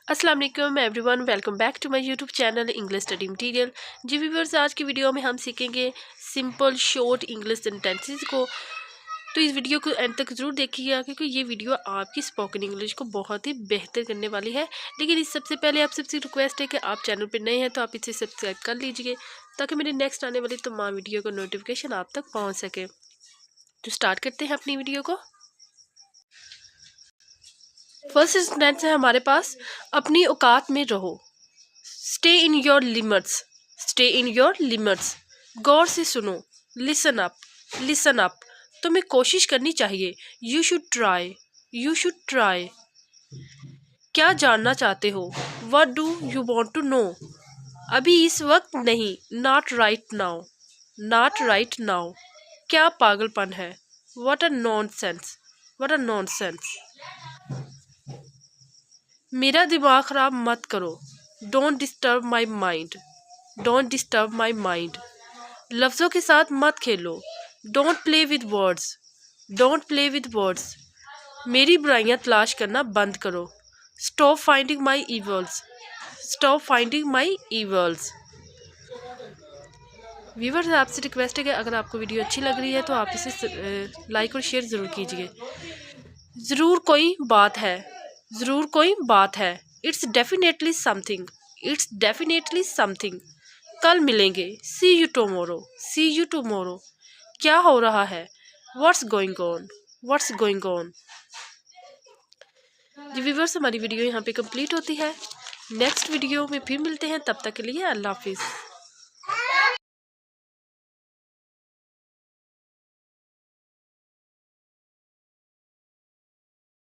अस्सलाम वालेकुम everyone, welcome back to my YouTube channel English study material. जी viewers, आज की वीडियो में हम सीखेंगे सिंपल शॉर्ट इंग्लिश सेंटेंसेस को। तो इस वीडियो को एंड तक ज़रूर देखिएगा क्योंकि ये वीडियो आपकी स्पोकन इंग्लिश को बहुत ही बेहतर करने वाली है। लेकिन इस सबसे पहले आप सबसे रिक्वेस्ट है कि आप चैनल पर नए हैं तो आप इसे सब्सक्राइब कर लीजिए ताकि मेरे नेक्स्ट आने वाली तमाम वीडियो का नोटिफिकेशन आप तक पहुँच सके। तो स्टार्ट करते हैं अपनी वीडियो को। फर्स्ट सेंटेंस है हमारे पास, अपनी औकात में रहो। Stay in your limits. Stay in your limits. गौर से सुनो। Listen up. Listen up. तुम्हें कोशिश करनी चाहिए। You should try. You should try. क्या जानना चाहते हो? What do you want to know? अभी इस वक्त नहीं। Not right now. Not right now. क्या पागलपन है? What a nonsense. What a nonsense. मेरा दिमाग ख़राब मत करो। Don't disturb my mind. Don't disturb my mind. लफ्ज़ों के साथ मत खेलो। Don't play with words. Don't play with words. मेरी बुराइयां तलाश करना बंद करो। Stop finding my evils. Stop finding my evils. Viewers, आपसे रिक्वेस्ट है कि अगर आपको वीडियो अच्छी लग रही है तो आप इसे लाइक और शेयर ज़रूर कीजिए। ज़रूर कोई बात है। ज़रूर कोई बात है। It's definitely something. It's definitely something. कल मिलेंगे। See you tomorrow. See you tomorrow. क्या हो रहा है? What's going on. What's going on. जी व्यूअर्स, हमारी वीडियो यहाँ पे कंप्लीट होती है। नेक्स्ट वीडियो में फिर मिलते हैं, तब तक के लिए अल्लाह हाफिज़।